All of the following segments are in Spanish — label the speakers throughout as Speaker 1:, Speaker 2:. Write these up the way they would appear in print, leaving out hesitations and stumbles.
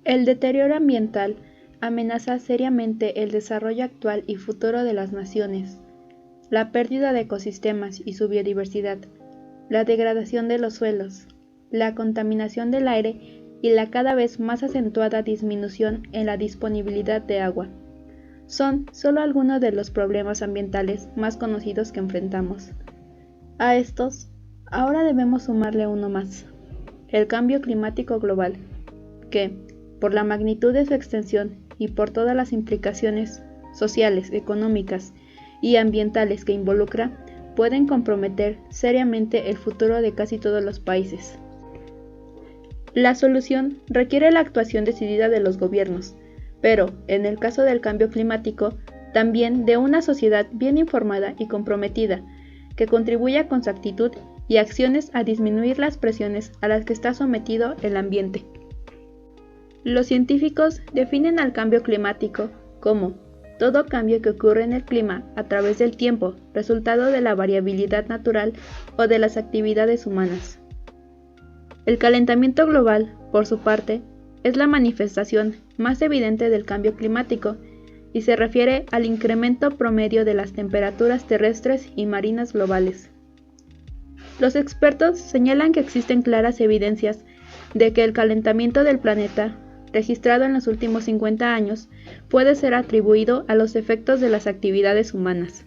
Speaker 1: El deterioro ambiental amenaza seriamente el desarrollo actual y futuro de las naciones. La pérdida de ecosistemas y su biodiversidad, la degradación de los suelos, la contaminación del aire y la cada vez más acentuada disminución en la disponibilidad de agua son solo algunos de los problemas ambientales más conocidos que enfrentamos. A estos, ahora debemos sumarle uno más: el cambio climático global, que, por la magnitud de su extensión y por todas las implicaciones sociales, económicas y ambientales que involucra, pueden comprometer seriamente el futuro de casi todos los países. La solución requiere la actuación decidida de los gobiernos, pero, en el caso del cambio climático, también de una sociedad bien informada y comprometida, que contribuya con su actitud y acciones a disminuir las presiones a las que está sometido el ambiente. Los científicos definen al cambio climático como todo cambio que ocurre en el clima a través del tiempo, resultado de la variabilidad natural o de las actividades humanas. El calentamiento global, por su parte, es la manifestación más evidente del cambio climático y se refiere al incremento promedio de las temperaturas terrestres y marinas globales. Los expertos señalan que existen claras evidencias de que el calentamiento del planeta, registrado en los últimos 50 años, puede ser atribuido a los efectos de las actividades humanas.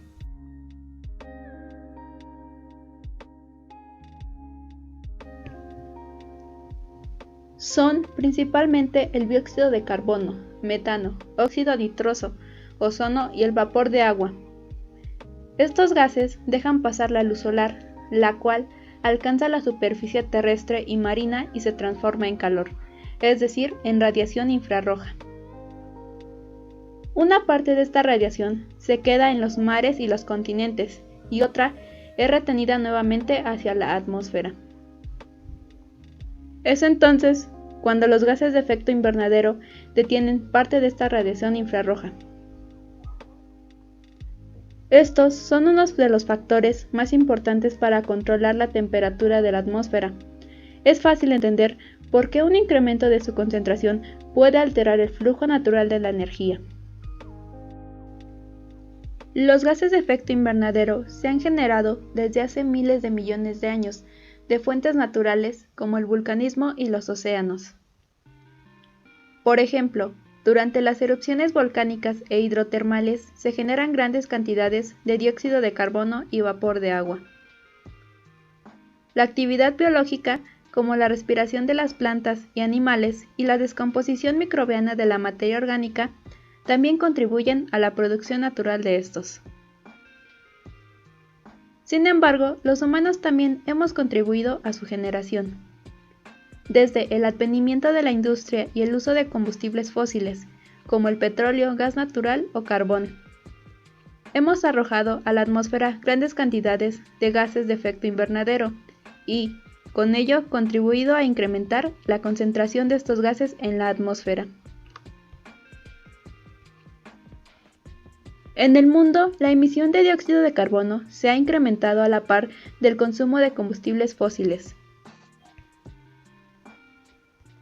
Speaker 1: Son principalmente el dióxido de carbono, metano, óxido nitroso, ozono y el vapor de agua. Estos gases dejan pasar la luz solar, la cual alcanza la superficie terrestre y marina y se transforma en calor, es decir, en radiación infrarroja. Una parte de esta radiación se queda en los mares y los continentes, y otra es retenida nuevamente hacia la atmósfera. Es entonces cuando los gases de efecto invernadero detienen parte de esta radiación infrarroja. Estos son unos de los factores más importantes para controlar la temperatura de la atmósfera. Es fácil entender por qué un incremento de su concentración puede alterar el flujo natural de la energía. Los gases de efecto invernadero se han generado desde hace miles de millones de años de fuentes naturales como el vulcanismo y los océanos. Por ejemplo, durante las erupciones volcánicas e hidrotermales se generan grandes cantidades de dióxido de carbono y vapor de agua. La actividad biológica, como la respiración de las plantas y animales y la descomposición microbiana de la materia orgánica, también contribuyen a la producción natural de estos. Sin embargo, los humanos también hemos contribuido a su generación. Desde el advenimiento de la industria y el uso de combustibles fósiles, como el petróleo, gas natural o carbón, hemos arrojado a la atmósfera grandes cantidades de gases de efecto invernadero y, con ello, contribuido a incrementar la concentración de estos gases en la atmósfera. En el mundo, la emisión de dióxido de carbono se ha incrementado a la par del consumo de combustibles fósiles.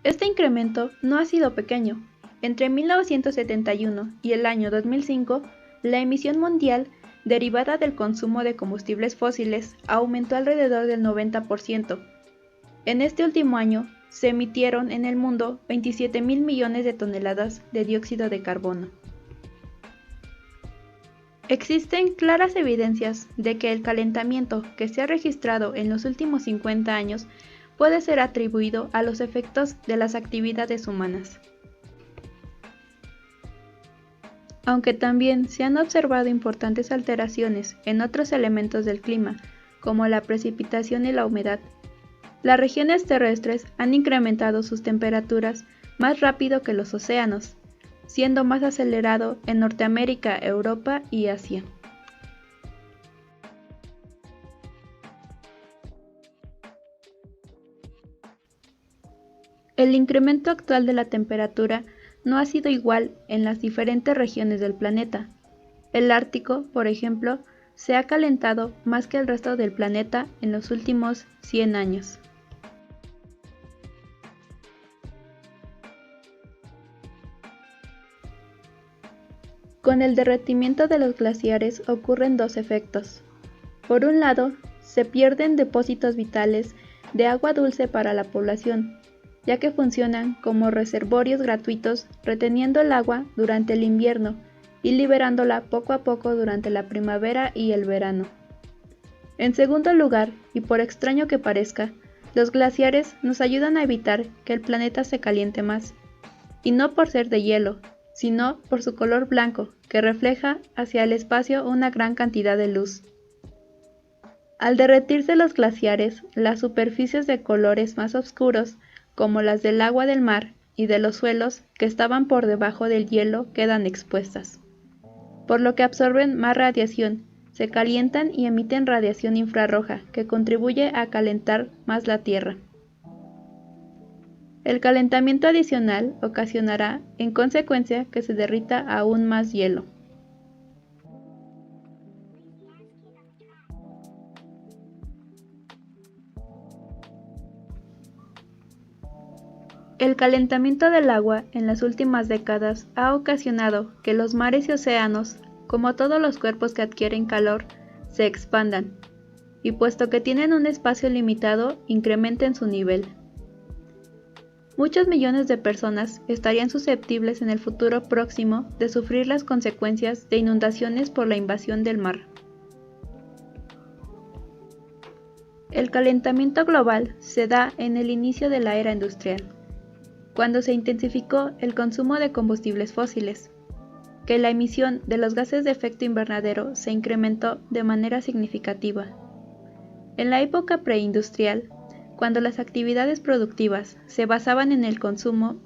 Speaker 1: Este incremento no ha sido pequeño. Entre 1971 y el año 2005, la emisión mundial derivada del consumo de combustibles fósiles aumentó alrededor del 90%. En este último año, se emitieron en el mundo 27.000 millones de toneladas de dióxido de carbono. Existen claras evidencias de que el calentamiento que se ha registrado en los últimos 50 años puede ser atribuido a los efectos de las actividades humanas. Aunque también se han observado importantes alteraciones en otros elementos del clima, como la precipitación y la humedad, las regiones terrestres han incrementado sus temperaturas más rápido que los océanos, siendo más acelerado en Norteamérica, Europa y Asia. El incremento actual de la temperatura no ha sido igual en las diferentes regiones del planeta. El Ártico, por ejemplo, se ha calentado más que el resto del planeta en los últimos 100 años. Con el derretimiento de los glaciares ocurren dos efectos. Por un lado, se pierden depósitos vitales de agua dulce para la población, ya que funcionan como reservorios gratuitos reteniendo el agua durante el invierno y liberándola poco a poco durante la primavera y el verano. En segundo lugar, y por extraño que parezca, los glaciares nos ayudan a evitar que el planeta se caliente más, y no por ser de hielo, sino por su color blanco, que refleja hacia el espacio una gran cantidad de luz. Al derretirse los glaciares, las superficies de colores más oscuros, como las del agua del mar y de los suelos que estaban por debajo del hielo, quedan expuestas, por lo que absorben más radiación, se calientan y emiten radiación infrarroja, que contribuye a calentar más la Tierra. El calentamiento adicional ocasionará, en consecuencia, que se derrita aún más hielo. El calentamiento del agua en las últimas décadas ha ocasionado que los mares y océanos, como todos los cuerpos que adquieren calor, se expandan, y puesto que tienen un espacio limitado, incrementen su nivel. Muchos millones de personas estarían susceptibles en el futuro próximo de sufrir las consecuencias de inundaciones por la invasión del mar. El calentamiento global se da en el inicio de la era industrial, cuando se intensificó el consumo de combustibles fósiles, que la emisión de los gases de efecto invernadero se incrementó de manera significativa. En la época preindustrial, cuando las actividades productivas se basaban en el consumo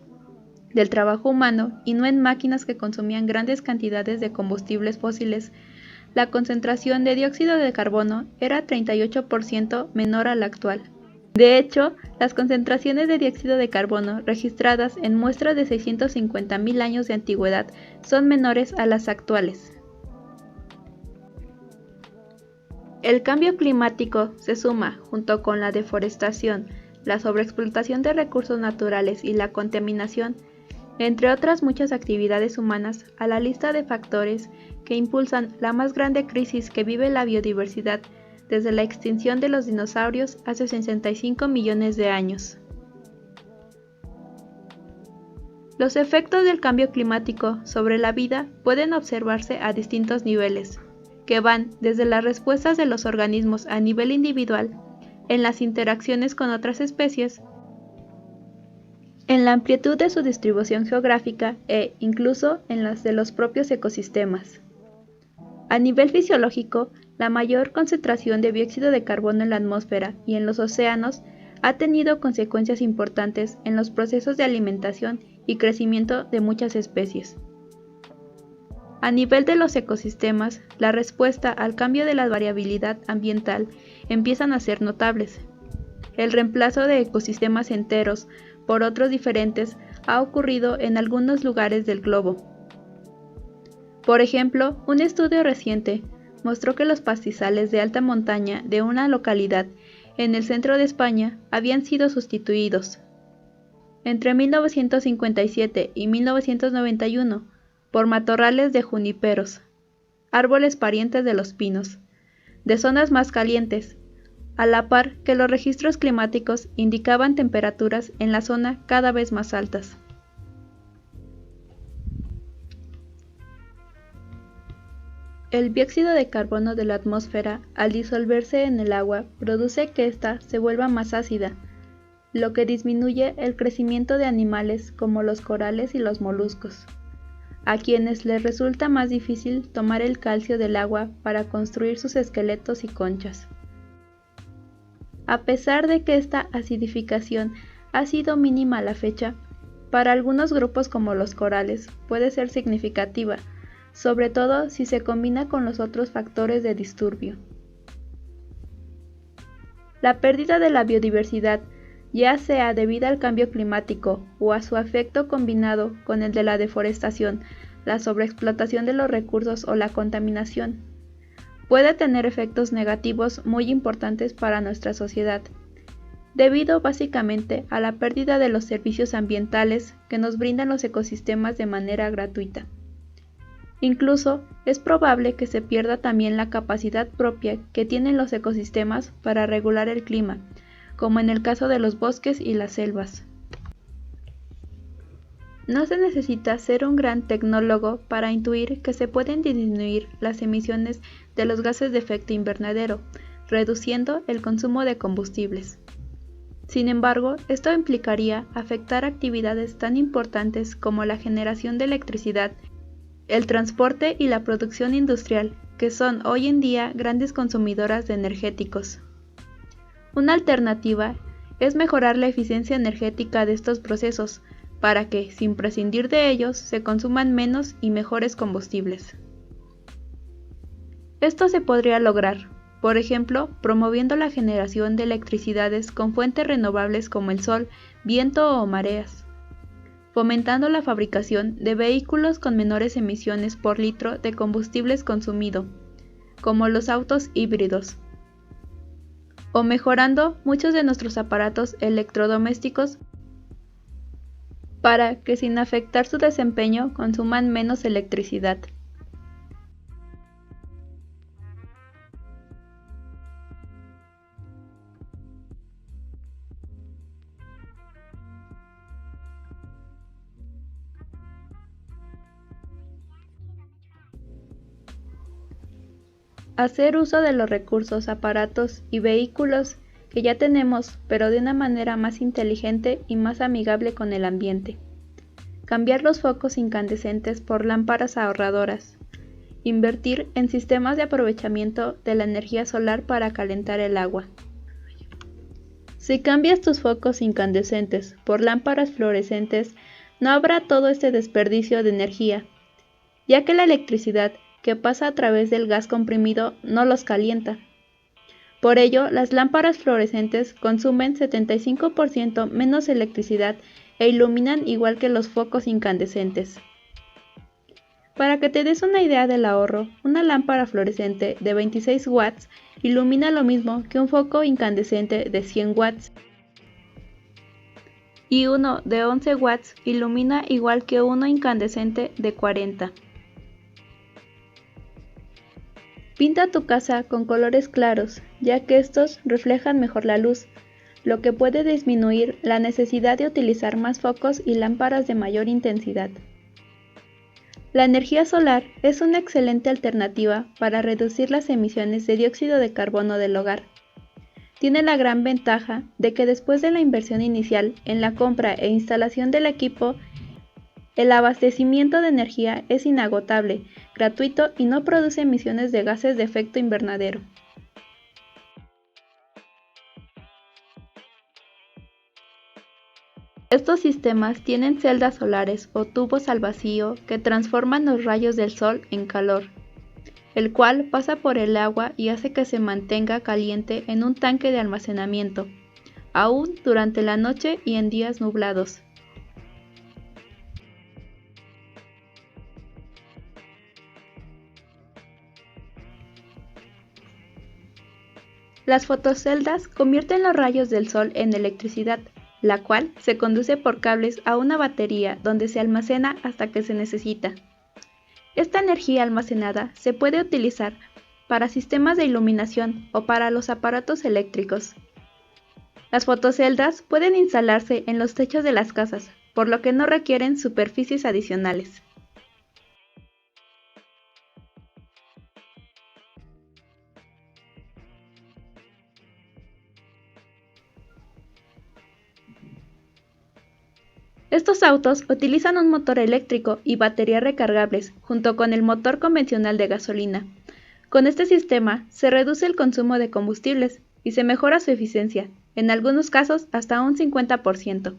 Speaker 1: del trabajo humano y no en máquinas que consumían grandes cantidades de combustibles fósiles, la concentración de dióxido de carbono era 38% menor a la actual. De hecho, las concentraciones de dióxido de carbono registradas en muestras de 650.000 años de antigüedad son menores a las actuales. El cambio climático se suma, junto con la deforestación, la sobreexplotación de recursos naturales y la contaminación, entre otras muchas actividades humanas, a la lista de factores que impulsan la más grande crisis que vive la biodiversidad desde la extinción de los dinosaurios hace 65 millones de años. Los efectos del cambio climático sobre la vida pueden observarse a distintos niveles, que van desde las respuestas de los organismos a nivel individual, en las interacciones con otras especies, en la amplitud de su distribución geográfica e incluso en las de los propios ecosistemas. A nivel fisiológico, la mayor concentración de dióxido de carbono en la atmósfera y en los océanos ha tenido consecuencias importantes en los procesos de alimentación y crecimiento de muchas especies. A nivel de los ecosistemas, la respuesta al cambio de la variabilidad ambiental empiezan a ser notables. El reemplazo de ecosistemas enteros por otros diferentes ha ocurrido en algunos lugares del globo. Por ejemplo, un estudio reciente mostró que los pastizales de alta montaña de una localidad en el centro de España habían sido sustituidos entre 1957 y 1991 por matorrales de juniperos, árboles parientes de los pinos, de zonas más calientes, a la par que los registros climáticos indicaban temperaturas en la zona cada vez más altas. El dióxido de carbono de la atmósfera, al disolverse en el agua, produce que ésta se vuelva más ácida, lo que disminuye el crecimiento de animales como los corales y los moluscos, a quienes les resulta más difícil tomar el calcio del agua para construir sus esqueletos y conchas. A pesar de que esta acidificación ha sido mínima a la fecha, para algunos grupos como los corales puede ser significativa, sobre todo si se combina con los otros factores de disturbio. La pérdida de la biodiversidad, ya sea debido al cambio climático o a su efecto combinado con el de la deforestación, la sobreexplotación de los recursos o la contaminación, puede tener efectos negativos muy importantes para nuestra sociedad, debido básicamente a la pérdida de los servicios ambientales que nos brindan los ecosistemas de manera gratuita. Incluso es probable que se pierda también la capacidad propia que tienen los ecosistemas para regular el clima, como en el caso de los bosques y las selvas. No se necesita ser un gran tecnólogo para intuir que se pueden disminuir las emisiones de los gases de efecto invernadero, reduciendo el consumo de combustibles. Sin embargo, esto implicaría afectar actividades tan importantes como la generación de electricidad, el transporte y la producción industrial, que son hoy en día grandes consumidoras de energéticos. Una alternativa es mejorar la eficiencia energética de estos procesos, para que, sin prescindir de ellos, se consuman menos y mejores combustibles. Esto se podría lograr, por ejemplo, promoviendo la generación de electricidades con fuentes renovables como el sol, viento o mareas, fomentando la fabricación de vehículos con menores emisiones por litro de combustibles consumido, como los autos híbridos, o mejorando muchos de nuestros aparatos electrodomésticos para que sin afectar su desempeño consuman menos electricidad. Hacer uso de los recursos, aparatos y vehículos que ya tenemos, pero de una manera más inteligente y más amigable con el ambiente. Cambiar los focos incandescentes por lámparas ahorradoras. Invertir en sistemas de aprovechamiento de la energía solar para calentar el agua. Si cambias tus focos incandescentes por lámparas fluorescentes, no habrá todo este desperdicio de energía, ya que la electricidad que pasa a través del gas comprimido no los calienta. Por ello, las lámparas fluorescentes consumen 75% menos electricidad e iluminan igual que los focos incandescentes. Para que te des una idea del ahorro, una lámpara fluorescente de 26 watts ilumina lo mismo que un foco incandescente de 100 watts. Y uno de 11 watts ilumina igual que uno incandescente de 40. Pinta tu casa con colores claros, ya que estos reflejan mejor la luz, lo que puede disminuir la necesidad de utilizar más focos y lámparas de mayor intensidad. La energía solar es una excelente alternativa para reducir las emisiones de dióxido de carbono del hogar. Tiene la gran ventaja de que después de la inversión inicial en la compra e instalación del equipo, el abastecimiento de energía es inagotable, gratuito y no produce emisiones de gases de efecto invernadero. Estos sistemas tienen celdas solares o tubos al vacío que transforman los rayos del sol en calor, el cual pasa por el agua y hace que se mantenga caliente en un tanque de almacenamiento, aún durante la noche y en días nublados. Las fotoceldas convierten los rayos del sol en electricidad, la cual se conduce por cables a una batería donde se almacena hasta que se necesita. Esta energía almacenada se puede utilizar para sistemas de iluminación o para los aparatos eléctricos. Las fotoceldas pueden instalarse en los techos de las casas, por lo que no requieren superficies adicionales. Estos autos utilizan un motor eléctrico y baterías recargables junto con el motor convencional de gasolina. Con este sistema se reduce el consumo de combustibles y se mejora su eficiencia, en algunos casos hasta un 50%.